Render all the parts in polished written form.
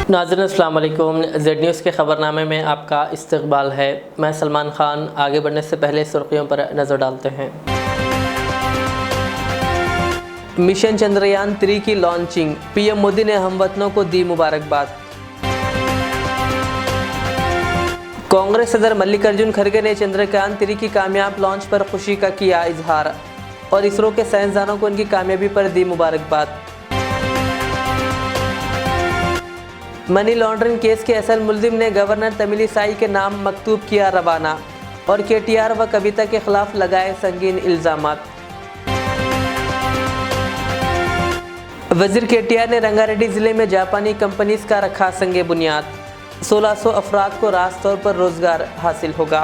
नाज़रीन अस्सलाम वालेकुम। जेड न्यूज़ के ख़बरनामे में आपका इस्तकबाल है। मैं सलमान ख़ान। आगे बढ़ने से पहले सुर्खियों पर नज़र डालते हैं। मिशन चंद्रयान 3 की लॉन्चिंग, पीएम मोदी ने हमवतनों को दी मुबारकबाद। कांग्रेस सदर मल्लिकार्जुन खड़गे ने चंद्रयान 3 की कामयाब लॉन्च पर खुशी का किया इजहार और इसरो के साइंसदानों को उनकी कामयाबी पर दी मुबारकबाद। मनी लॉन्ड्रिंग केस के असल मुल्जिम ने गवर्नर तमिलिसाई के नाम मकतूब किया रवाना और केटीआर व कविता के खिलाफ लगाए संगीन इल्जामात। वजीर केटीआर ने रंगारेड्डी जिले में जापानी कंपनीज का रखा संगे बुनियाद, 1600 अफराद को रास तौर पर रोजगार हासिल होगा।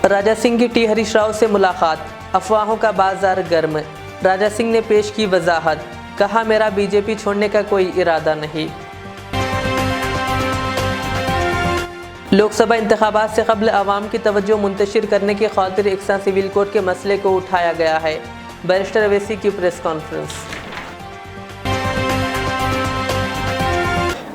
राजा सिंह की टी हरीश राव से मुलाकात, अफवाहों का बाजार गर्म। राजा सिंह ने पेश की वजाहत, कहा मेरा बीजेपी छोड़ने का कोई इरादा नहीं। लोकसभा इंतखाबात से कबल आवाम की तवज्जो मुंतशिर करने की खातिर इकसा सिविल कोड के मसले को उठाया गया है। बैरिस्टर अवैसी की प्रेस कॉन्फ्रेंस।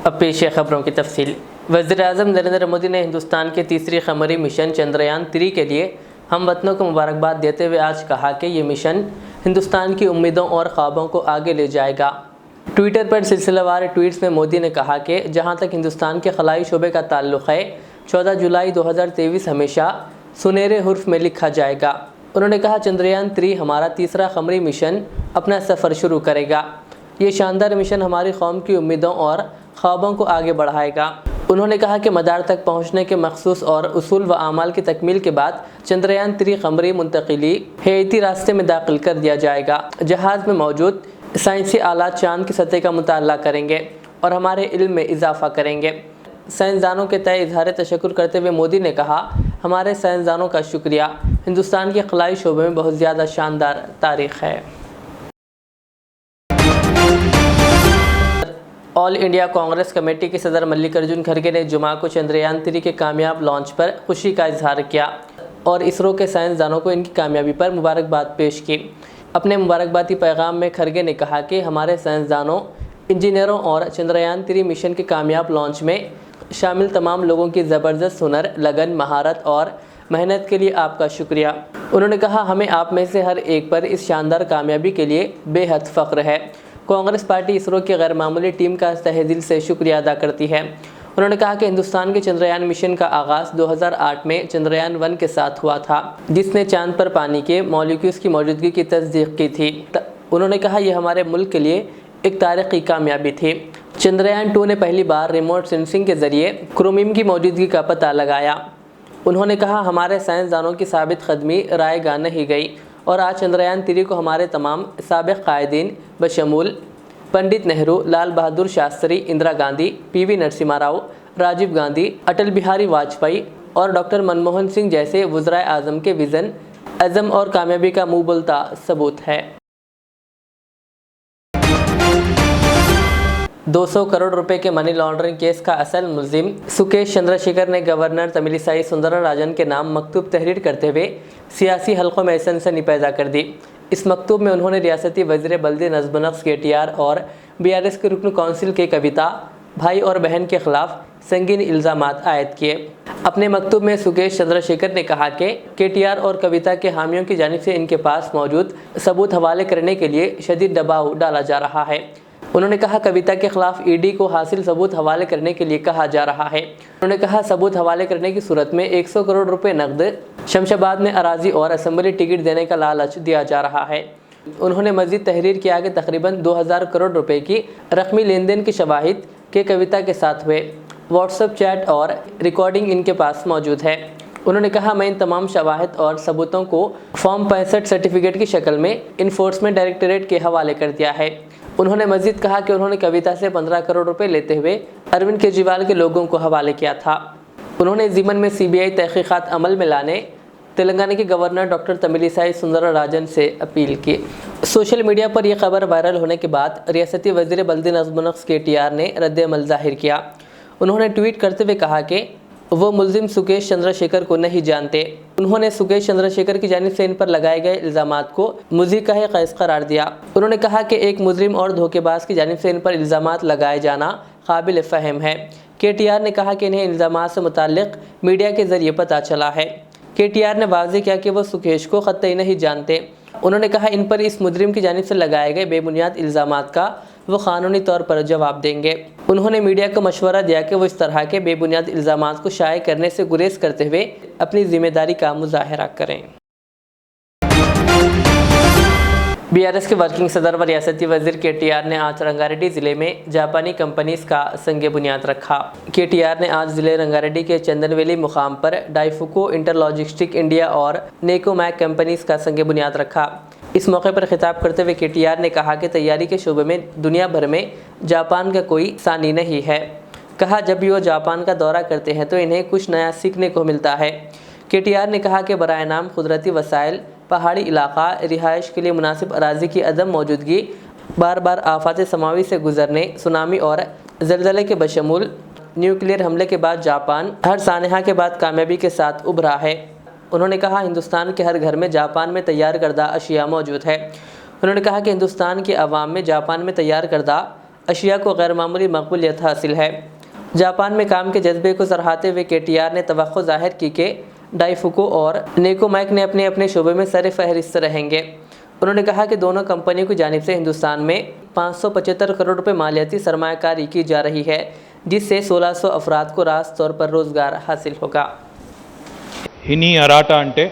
अब पेश है खबरों की तफसील। वज़ीर-ए-आज़म नरेंद्र मोदी ने हिंदुस्तान के तीसरी क़मरी मिशन चंद्रयान 3 के लिए हम वतनों को मुबारकबाद देते हुए आज कहा कि ये मिशन हिंदुस्तान की उम्मीदों और ख्वाबों को आगे ले जाएगा। ट्विटर पर सिलसिलेवार ट्वीट्स में मोदी ने कहा कि जहां तक हिंदुस्तान के खलाई शोबे का ताल्लुक़ है, 14 जुलाई 2023 हमेशा सुनहरे हुर्फ में लिखा जाएगा। उन्होंने कहा चंद्रयान 3 हमारा तीसरा क़मरी मिशन अपना सफ़र शुरू करेगा। ये शानदार मिशन हमारी कौम की उम्मीदों और ख्वाबों को आगे बढ़ाएगा। उन्होंने कहा कि मदार तक पहुँचने के मखसूस और उसूल व आमाल की तकमील के बाद चंद्रयान 3 क़मरी मुंतकिली हयाती रास्ते में दाखिल कर दिया जाएगा। जहाज़ में मौजूद साइंसी आलात चाँद की सतह का मुताला करेंगे और हमारे इल्म में इजाफ़ा करेंगे। साइंसदानों के तय इजहार तशक्कुर करते हुए मोदी ने कहा हमारे साइंसदानों का शुक्रिया, हिंदुस्तान के खलाई शोबे में बहुत ज़्यादा शानदार तारीख़ है। ऑल इंडिया कांग्रेस कमेटी के सदर मल्लिकार्जुन खड़गे ने जुमा को चंद्रयान 3 के कामयाब लॉन्च पर खुशी का इजहार किया और इसरो के साइंसदानों को इनकी कामयाबी पर मुबारकबाद पेश की। अपने मुबारकबादी पैगाम में खड़गे ने कहा कि हमारे साइंसदानों, इंजीनियरों और चंद्रयान 3 मिशन के कामयाब लॉन्च में शामिल तमाम लोगों की ज़बरदस्त हुनर, लगन, महारत और मेहनत के लिए आपका शुक्रिया। उन्होंने कहा हमें आप में से हर एक पर इस शानदार कामयाबी के लिए बेहद फ़ख्र है। कांग्रेस पार्टी इसरो की गैर मामूली टीम का तहे दिल से शुक्रिया अदा करती है। उन्होंने कहा कि हिंदुस्तान के चंद्रयान मिशन का आगाज़ 2008 में चंद्रयान 1 के साथ हुआ था, जिसने चांद पर पानी के मॉलिक्यूल्स की मौजूदगी की तस्दीक की थी। उन्होंने कहा यह हमारे मुल्क के लिए एक तारीख़ी कामयाबी थी। चंद्रयान 2 ने पहली बार रिमोट सेंसिंग के ज़रिए क्रोमियम की मौजूदगी का पता लगाया। उन्होंने कहा हमारे साइंसदानों की साबित कदमी रायगा नहीं गई और आज चंद्रयान 3 को हमारे तमाम साबिक़ कायदीन बशमूल पंडित नेहरू, लाल बहादुर शास्त्री, इंदिरा गांधी, पीवी नरसिम्हा राव, राजीव गांधी, अटल बिहारी वाजपेयी और डॉक्टर मनमोहन सिंह जैसे वज़ीर आज़म के विज़न, अज़म और कामयाबी का मुँह बोलता सबूत है। 200 करोड़ रुपए के मनी लॉन्ड्रिंग केस का असल मुल्जिम सुकेश चंद्रशेखर ने गवर्नर तमिलिसाई सुंदरराजन के नाम मकतूब तहरीर करते हुए सियासी हलकों में सनसनी पैदा कर दी। इस मकतूब में उन्होंने रियासती वज़ीर बल्दी नज़्म-ओ-नक्श केटीआर और बीआरएस के रुकन कौंसिल के कविता, भाई और बहन के खिलाफ संगीन इल्ज़ामात आयद किए। अपने मकतूब में सुकेश चंद्रशेखर ने कहा कि केटीआर और कविता के हामियों की जानिब से इनके पास मौजूद सबूत हवाले करने के लिए शदीद दबाव डाला जा रहा है। उन्होंने कहा कविता के खिलाफ ईडी को हासिल सबूत हवाले करने के लिए कहा जा रहा है। उन्होंने कहा सबूत हवाले करने की सूरत में 100 करोड़ रुपए नकद, शमशाबाद में अराजी और असम्बली टिकट देने का लालच दिया जा रहा है। उन्होंने मज़ीद तहरीर किया कि तकरीबन 2000 करोड़ रुपए की रकमी लेन देन की शवाहिद के कविता के साथ हुए व्हाट्सएप चैट और रिकॉर्डिंग इनके पास मौजूद है। उन्होंने कहा मैं इन तमाम शवाहिद और सबूतों को फॉर्म 65 सर्टिफिकेट की शक्ल में इन्फोर्समेंट डायरेक्टरेट के हवाले कर दिया है। उन्होंने मज़ीद कहा कि उन्होंने कविता से 15 करोड़ रुपए लेते हुए अरविंद केजरीवाल के लोगों को हवाले किया था। उन्होंने ज़िमन में सीबीआई तहकीकात अमल में लाने तेलंगाना के गवर्नर डॉक्टर तमिलिसाई सुंदरराजन से अपील की। सोशल मीडिया पर यह खबर वायरल होने के बाद रियासती वज़ीर बल्दी नज़्म-ओ-नक्श केटीआर ने रद्द-ए-अमल ज़ाहिर किया। उन्होंने ट्वीट करते हुए कहा कि वो मुलजिम सुकेश चंद्रशेखर को नहीं जानते। उन्होंने सुकेश चंद्रशेखर की जानिब से इन पर लगाए गए इल्ज़ामात को मुज़ीक़ाए क़ैस करार दिया। उन्होंने कहा कि एक मुजरिम और धोखेबाज की जानिब से इन पर इल्ज़ामात लगाए जाना काबिल फ़हम है। KTR ने कहा कि इन्हें इल्ज़ामात से मुताल्लिक़ मीडिया के ज़रिए पता चला है। KTR ने वाज़ेह किया कि वो सुकेश को क़त्ई नहीं जानते। उन्होंने कहा इन पर इस मुजरिम की जानिब से लगाए गए बेबुनियाद इल्ज़ामात का वो क़ानूनी तौर पर जवाब देंगे। उन्होंने मीडिया को मशवरा दिया कि वो इस तरह के बेबुनियाद इल्ज़ामात को शाये करने से गुरेज करते हुए अपनी ज़िम्मेदारी का मुज़ाहरा करें। BRS के वर्किंग सदर व रियासती वज़ीर KTR ने आज रंगारेड्डी ज़िले में जापानी कंपनीज़ का संग बुनियाद रखा। KTR ने आज ज़िले रंगारेड्डी के चंदनवेली मुकाम पर डाइफुको इंटरलॉजिस्टिक इंडिया और नेकोमैक कंपनीज़ का संग बुनियाद रखा। इस मौके पर खिताब करते हुए KTR ने कहा कि तैयारी के शोबे में दुनिया भर में जापान का कोई सानी नहीं है। कहा जब भी वो जापान का दौरा करते हैं तो इन्हें कुछ नया सीखने को मिलता है। KTR ने कहा कि बराए नाम कुदरती वसाइल, पहाड़ी इलाका, रिहाइश के लिए मुनासिब अराज़ी की अदम मौजूदगी, बार बार आफात समावी से गुजरने, सुनामी और ज़लज़ले के बशमूल न्यूक्लियर हमले के बाद जापान हर सानहा के बाद कामयाबी के साथ उभरा है। उन्होंने कहा हिंदुस्तान के हर घर में जापान में तैयार करदा अशिया मौजूद है। उन्होंने कहा कि हिंदुस्तान के अवाम में जापान में तैयार करदा अशिया को गैर मामूली मकबूलियत हासिल है। जापान में काम के जज्बे को सराहते हुए KTR ने तवक्को ज़ाहिर की कि डाइफुको और नेकोमैक ने अपने अपने शोबे में सर फहरिस्त रहेंगे। उन्होंने कहा कि दोनों कंपनियों की जानिब से हिंदुस्तान में 575 करोड़ रुपए मालियाती सरमायाकारी की जा रही है, जिससे 1600 अफराद को रास्त तौर पर रोज़गार हासिल होगा। हिनी अराटा अंटे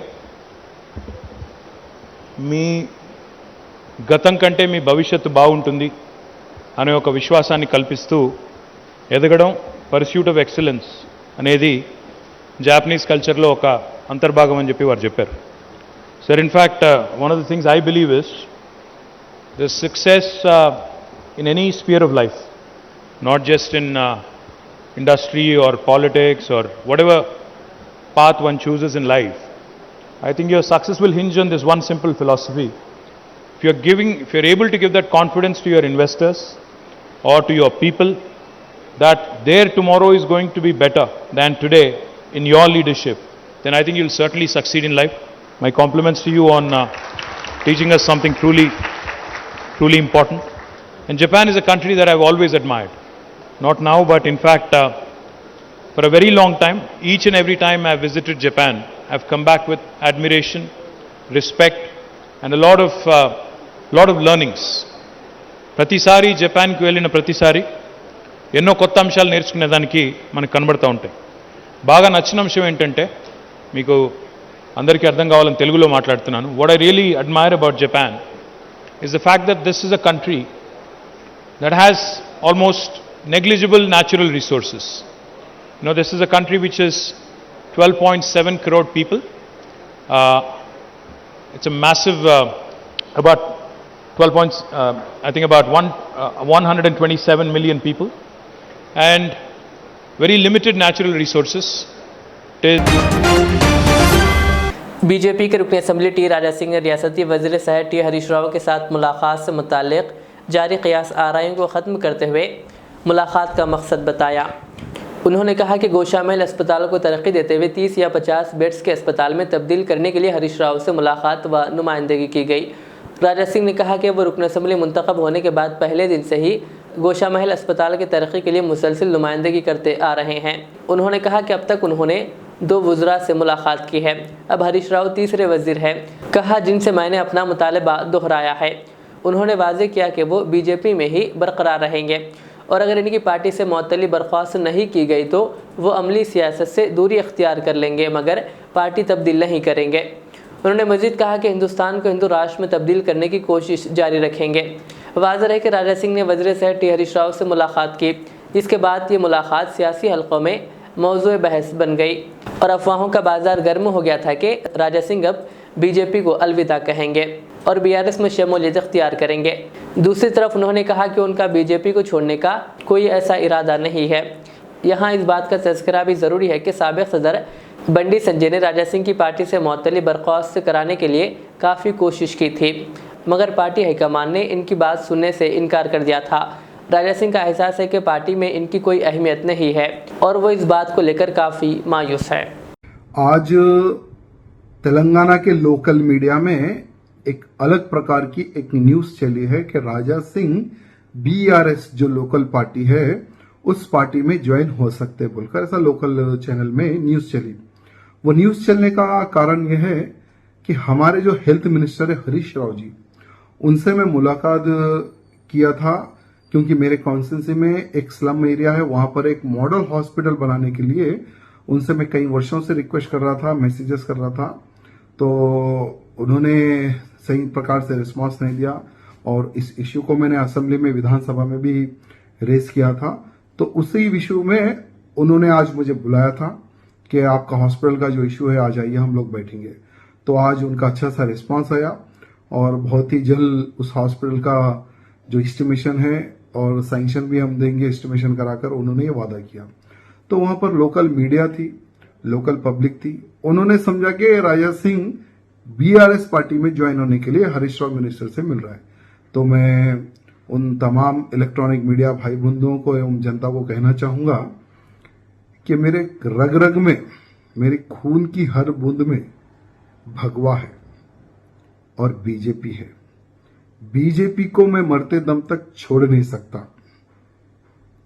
మీ గతం కంటే మీ భవిష్యత్తు బాగుంటుంది అనే ఒక విశ్వాసాన్ని కల్పిస్తూ ఎదగడం, పర్స్యూట్ ఆఫ్ ఎక్సలెన్స్ అనేది జాపనీస్ కల్చర్లో ఒక అంతర్భాగం అని చెప్పి వారు చెప్పారు. Sir in fact one of the things I believe is the success in any sphere of life, not just in industry or politics or whatever path one chooses in life. I think your success will hinge on this one simple philosophy. If you're able to give that confidence to your investors or to your people that their tomorrow is going to be better than today in your leadership, then I think you'll certainly succeed in life. My compliments to you on teaching us something truly important. And Japan is a country that I've always admired. Not now, but in fact, for a very long time, each and every time I've visited Japan, I've come back with admiration, respect, and a lot of learnings. ప్రతిసారి జపాన్కి వెళ్ళిన ప్రతిసారి ఎన్నో కొత్త అంశాలు నేర్చుకునేదానికి మనకు కనబడుతూ ఉంటాయి. బాగా నచ్చిన అంశం ఏంటంటే, మీకు అందరికీ అర్థం కావాలని తెలుగులో మాట్లాడుతున్నాను. What I really admire about Japan is the fact that this is a country that has almost negligible natural resources. You know, this is a country which is 12.7 crore people. It's a massive, about 127 million people, and very limited natural resources. BJP के रुकन assembly T Raja Singh ने रियासती वज़ीर सेहत T Harish Rao के साथ मुलाकात से मुताल्लिक़ जारी क़ियास आराइयों को ख़त्म करते हुए मुलाकात का मकसद बताया। उन्होंने कहा कि गोशामहल अस्पताल को तरक्की देते हुए 30 या 50 बेड्स के अस्पताल में तब्दील करने के लिए हरीश राव से मुलाकात व नुमाइंदगी की गई। राजा सिंह ने कहा कि वो रुकन असम्बली मुंतखब होने के बाद पहले दिन से ही गोशामहल अस्पताल की तरक्की के लिए मुसलसिल नुमाइंदगी करते आ रहे हैं। उन्होंने कहा कि अब तक उन्होंने 2 वज़रा से मुलाकात की है, अब हरीश राव तीसरे वज़ीर हैं। कहा जिनसे मैंने अपना मुतालबा दोहराया है। उन्होंने वाज़ेह किया कि वो BJP में ही बरकरार रहेंगे और अगर इनकी पार्टी से मुअत्तली बर्खास्त नहीं की गई तो वो अमली सियासत से दूरी इख्तियार कर लेंगे, मगर पार्टी तब्दील नहीं करेंगे। उन्होंने मज़ीद कहा कि हिंदुस्तान को हिंदू राष्ट्र में तब्दील करने की कोशिश जारी रखेंगे। वाज़ेह है कि राजा सिंह ने वज़ीर सेहत T हरीश राव से मुलाकात की, जिसके बाद ये मुलाकात सियासी हल्कों में मौज़ूए बहस बन गई और अफवाहों का बाजार गर्म हो गया था कि राजा सिंह अब BJP को अलविदा कहेंगे और BRS में शमूलियत इख्तियार करेंगे। दूसरी तरफ उन्होंने कहा कि उनका BJP को छोड़ने का कोई ऐसा इरादा नहीं है। यहाँ इस बात का तज़किरा भी ज़रूरी है कि साबिक़ सदर बंडी संजय ने राजा सिंह की पार्टी से मुअत्तली बर्खास्त कराने के लिए काफ़ी कोशिश की थी, मगर पार्टी हाईकमान ने इनकी बात सुनने से इनकार कर दिया था। राजा सिंह का एहसास है कि पार्टी में इनकी कोई अहमियत नहीं है और वो इस बात को लेकर काफ़ी मायूस है। आज तेलंगाना के लोकल मीडिया में एक अलग प्रकार की एक न्यूज चली है कि राजा सिंह बीआरएस जो लोकल पार्टी है उस पार्टी में ज्वाइन हो सकते बोलकर ऐसा लोकल चैनल में न्यूज चली। वो न्यूज चलने का कारण यह है कि हमारे जो हेल्थ मिनिस्टर है हरीश राव जी, उनसे मैं मुलाकात किया था क्योंकि मेरे कॉन्स्टिट्यूंसी में एक स्लम एरिया है, वहां पर एक मॉडल हॉस्पिटल बनाने के लिए उनसे मैं कई वर्षों से रिक्वेस्ट कर रहा था, मैसेजेस कर रहा था, तो उन्होंने सही प्रकार से रिस्पांस नहीं दिया और इस इश्यू को मैंने असेंबली में विधानसभा में भी रेज किया था। तो उसी इश्यू में उन्होंने आज मुझे बुलाया था कि आपका हॉस्पिटल का जो इश्यू है आ जाइए, हम लोग बैठेंगे। तो आज उनका अच्छा सा रिस्पांस आया और बहुत ही जल्द उस हॉस्पिटल का जो एस्टिमेशन है और सैंक्शन भी हम देंगे एस्टिमेशन कराकर, उन्होंने ये वादा किया। तो वहां पर लोकल मीडिया थी, लोकल पब्लिक थी, उन्होंने समझा कि राजा सिंह बीआरएस पार्टी में ज्वाइन होने के लिए हरीश राव मिनिस्टर से मिल रहा है। तो मैं उन तमाम इलेक्ट्रॉनिक मीडिया भाई बंधुओं को एवं जनता को कहना चाहूंगा कि मेरे रग रग में, मेरे खून की हर बूंद में भगवा है और बीजेपी है। बीजेपी को मैं मरते दम तक छोड़ नहीं सकता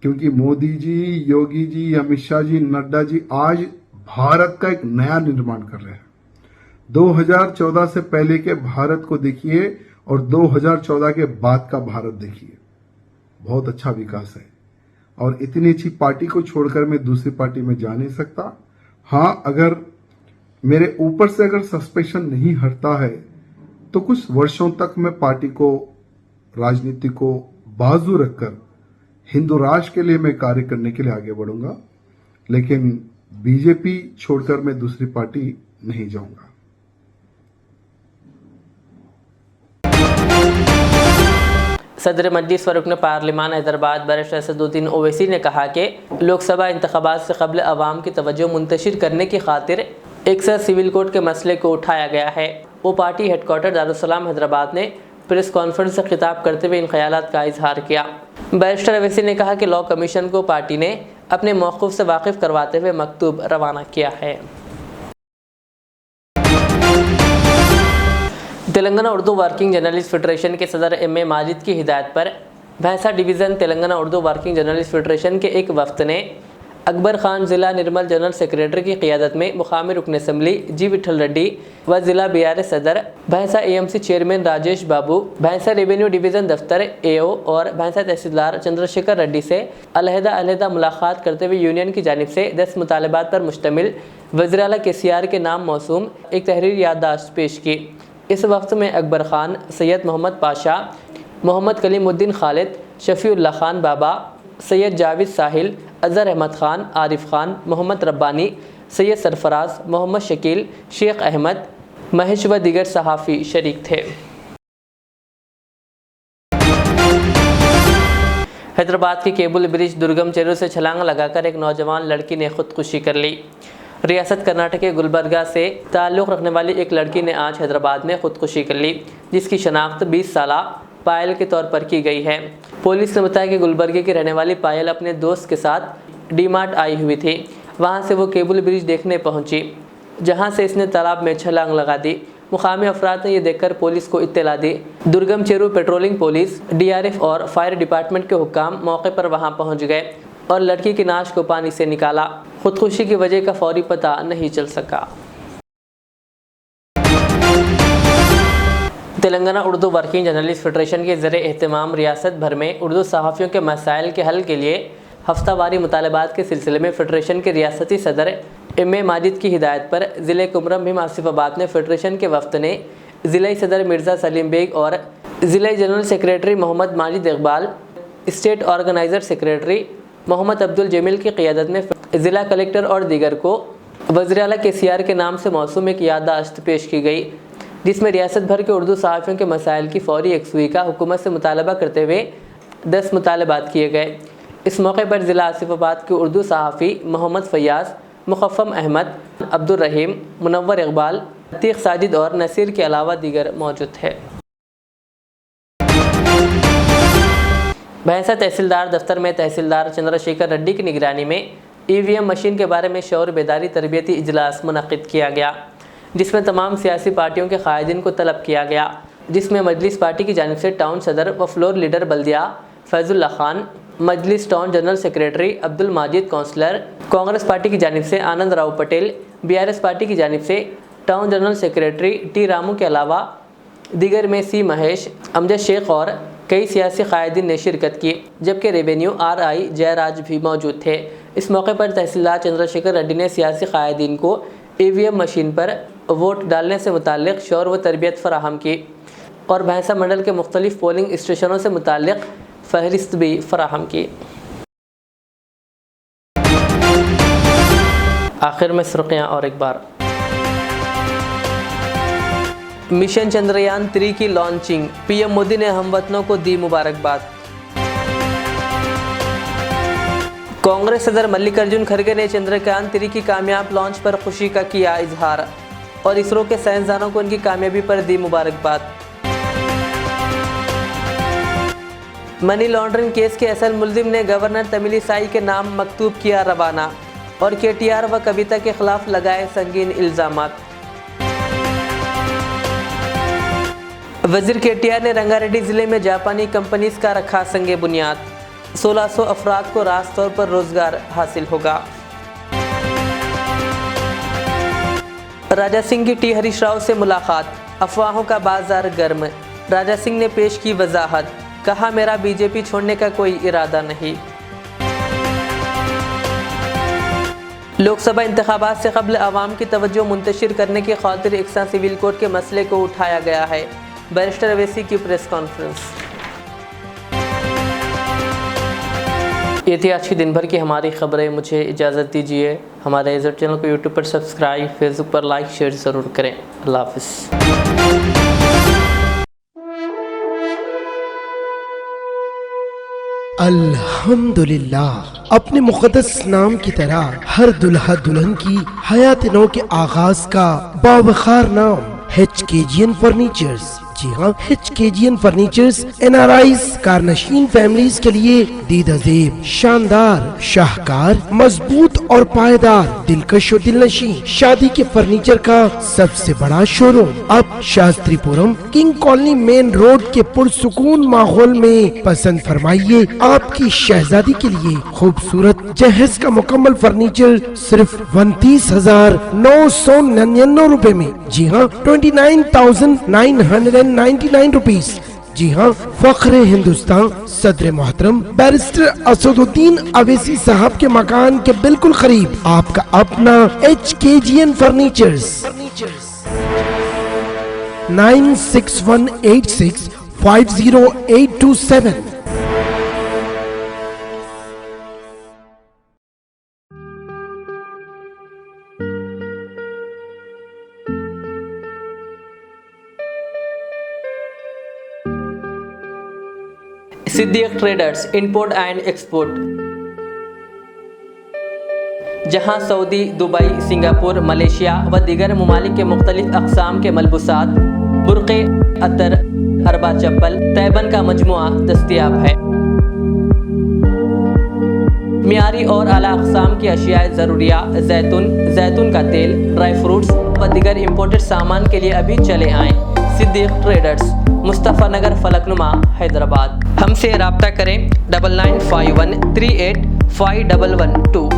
क्योंकि मोदी जी, योगी जी, अमित शाह जी, नड्डा जी आज भारत का एक नया निर्माण कर रहे हैं। 2014 से पहले के भारत को देखिए और 2014 के बाद का भारत देखिए, बहुत अच्छा विकास है और इतनी अच्छी पार्टी को छोड़कर मैं दूसरी पार्टी में जा नहीं सकता। हाँ, अगर मेरे ऊपर से अगर सस्पेंशन नहीं हटता है तो कुछ वर्षों तक मैं पार्टी को, राजनीति को बाजू रखकर हिंदू राष्ट्र के लिए मैं कार्य करने के लिए आगे बढ़ूंगा, लेकिन बीजेपी छोड़कर मैं दूसरी पार्टी नहीं जाऊंगा। सदर मजलिस व रुकन पार्लिमान हैदराबाद बैरिस्टर असदुद्दीन ओवैसी ने कहा कि लोकसभा इंतखाबात से कबल अवाम की तवज्जो मुंतशिर करने की खातिर एक सिविल कोड के मसले को उठाया गया है। वो पार्टी हेडक्वार्टर दारुस्सलाम हैदराबाद ने प्रेस कॉन्फ्रेंस से खिताब करते हुए इन ख्यालात का इजहार किया। बैरिस्टर ओवैसी ने कहा कि लॉ कमीशन को पार्टी ने अपने मौक़िफ़ से वाकिफ़ करवाते हुए मकतूब रवाना किया है। Telangana Urdu working journalist federation के सदर एम.ए. माजिद की हिदायत पर भैंसा division Telangana Urdu working journalist federation के एक वफ्द ने अकबर खान ज़िला निर्मल जनरल सेक्रेटरी की क़ियादत में मुकामी रुकन असम्बली जी विठल रेड्डी व ज़िला बीआरएस सदर भैंसा एएमसी चेयरमैन राजेश बाबू, भैंसा रेवेन्यू डिवीज़न दफ्तर एओ और भैंसा तहसीलदार चंद्रशेखर रेड्डी से अलहदा मुलाकात करते हुए यूनियन की जानिब से 10 मुतालबात पर मुश्तमिल वज़ीर आला KCR के नाम मौसूम एक तहरीर याददाश्त पेश की। इस वक्त में अकबर खान, सैयद मोहम्मद पाशा, मोहम्मद कलीमुद्दीन खालिद, शफ़ीउल्लाह खान बाबा, सैयद जावेद साहिल, अज़हर अहमद खान, आरिफ खान, मोहम्मद रब्बानी, सैयद सरफराज, मोहम्मद शकील, शेख अहमद, महेश व दीगर सहाफ़ी शरीक थे। हैदराबाद के केबल ब्रिज दुर्गम चेरू से छलांग लगाकर एक नौजवान लड़की ने खुदकुशी कर ली। रियासत कर्नाटक के गुलबर्गा से ताल्लुक़ रखने वाली एक लड़की ने आज हैदराबाद में खुदकुशी कर ली, जिसकी शनाख्त 20 साला पायल के तौर पर की गई है। पुलिस ने बताया कि गुलबर्गे की रहने वाली पायल अपने दोस्त के साथ डीमार्ट आई हुई थी। वहां से वो केबल ब्रिज देखने पहुंची, जहां से इसने तालाब में छलांग लगा दी। मुकामी अफराद ने यह देखकर पुलिस को इत्तला दी। दुर्गम चेरू पेट्रोलिंग पुलिस, DRF और फायर डिपार्टमेंट के हुक्काम मौके पर वहां पहुंच गए और लड़की की नाश को पानी से निकाला। खुदकुशी की वजह का फौरी पता नहीं चल सका। Telangana Urdu working journalist federation के ज़रिए एहतमाम रियासत भर में उर्दू सहाफ़ियों के मसाइल के हल के लिए हफ्तावारी मुतालबात के सिलसिले में फेडरेशन के रियासती सदर एम.ए. माजिद की हिदायत पर ज़िले कुमरम भीम आसिफाबाद में फेडरेशन के वफ्द ने ज़िला सदर मिर्ज़ा सलीम बेग और ज़िला general secretary Mohammad Majid Iqbal, state organiser secretary Mohammad Abdul Jamil की क़ियादत में ज़िला कलेक्टर और दीगर को वज़ीर आला KCR के नाम से मौसूम एक याददाश्त पेश की गई, जिसमें रियासत भर के उर्दू सहाफ़ियों के मसाइल की फौरी यकसुई का हुकूमत से मुतालबा करते हुए 10 मुतालबात किए गए। इस मौके पर ज़िला आसिफाबाद के उर्दू सहाफ़ी मोहम्मद फ़याज़, मुक़फ़्फ़म अहमद, अब्दुल रहीम, मुनव्वर इकबाल, अतीक़ साजिद और नसीर के अलावा दीगर मौजूद थे। भैंसा तहसीलदार दफ्तर में तहसीलदार चंद्रशेखर रेड्डी की निगरानी में ईवीएम मशीन के बारे में शौर बेदारी तरबियती इजलास मुनक़िद किया गया, जिसमें तमाम सियासी पार्टियों के कायदीन को तलब किया गया, जिसमें मजलिस पार्टी की जानिब से टाउन सदर व फ्लोर लीडर बल्दिया Faizulla Khan, Majlis town general secretary Abdul Majid councillor, Congress party की जानिब से आनंद राव पटेल, बीआरएस पार्टी की जानिब से town general secretary T Ramu के अलावा दीगर में सी महेश, अमजद शेख और कई सियासी कायदीन ने शिरकत की, जबकि रेवेन्यू RI जयराज भी मौजूद थे। इस मौके पर तहसीलदार चंद्रशेखर रेड्डी ने सियासी कायदीन को ईवीएम मशीन पर वोट डालने से मुताल्लिक़ शौर व तरबियत फराहम की और भैंसा मंडल के मुख्तलिफ पोलिंग स्टेशनों से मुताल्लिक़ फहरिस्त भी फराहम की। आखिर में सुर्खियाँ और एक बार। मिशन चंद्रयान 3 की लॉन्चिंग, PM मोदी ने हमवतनों को दी मुबारकबाद। कांग्रेस सदर मल्लिकार्जुन खड़गे ने चंद्रयान 3 की कामयाब लॉन्च पर खुशी का किया इजहार और इसरो के साइंसदानों को उनकी कामयाबी पर दी मुबारकबाद। मनी लॉन्ड्रिंग केस के असल मुल्जिम ने गवर्नर तमिलिसाई के नाम मकतूब किया रवाना और KTR व कविता के खिलाफ लगाए संगीन इल्जामात। वजीर KTR ने रंगारेड्डी ज़िले में जापानी कंपनीज का रखा संगे बुनियाद, 1600 अफराद को रास तौर पर रोजगार हासिल होगा। राजा सिंह की टी हरीश राव से मुलाकात, अफवाहों का बाजार गर्म। राजा सिंह ने पेश की वजाहत, कहा मेरा BJP छोड़ने का कोई इरादा नहीं। लोकसभा इंतखाबात से कबल आवाम की तवज्जो मुंतशिर करने की खातिर इकसा सिविल कोड के मसले को उठाया गया है, बैरिस्टर अवैसी की प्रेस कॉन्फ्रेंस। ये थी आज की दिन भर की हमारी खबरें। मुझे इजाज़त दीजिए। हमारे इज़्ज़त चैनल को यूट्यूब पर सब्सक्राइब, फेसबुक पर लाइक शेयर ज़रूर करें। अल्लाह हाफ़िज़। अल्हम्दुलिल्लाह, अपने मुक़द्दस नाम की तरह हर दुल्हा दुल्हन की हयात नौ के आगाज का बावखार नाम HKGN फर्नीचर्स। जी हाँ, HKGN फर्नीचर्स NRIs कारनशीन फैमिलीज के लिए दीदाजेब, शानदार, शाहकार, मजबूत और पायदार, दिलकश और दिलनशीं शादी के फर्नीचर का सबसे बड़ा शोरूम अब Shastripuram king colony main road के पुरसुकून माहौल में। पसंद फरमाइए आपकी शहजादी के लिए खूबसूरत जहेज का मुकम्मल फर्नीचर सिर्फ 29,999 रुपए में। जी हाँ, 29,999 रुपीज। जी हाँ, फख्र हिंदुस्तान सदर मोहतरम बैरिस्टर असदुद्दीन अवैसी साहब के मकान के बिल्कुल करीब आपका अपना HKGN furnitures. 9618650827। Siddiq traders import and export, जहां सऊदी, दुबई, सिंगापुर, मलेशिया व दीगर ममालिक के मुख्तलिफ अक़साम के मलबूसात, बुर्क़े, अतर, अरबा चप्पल, तैबन का मजमुआ दस्तयाब है। मियारी और आला अक़साम की अशियाए ज़रूरिया, जैतून का तेल, ड्राई फ्रूट्स व दीगर इम्पोर्टेड सामान के लिए अभी चले आएँ। सिद्दीक ट्रेडर्स, मुस्तफ़ा नगर, फलकनुमा, हैदराबाद। हमसे रब्ता करें 9951385112।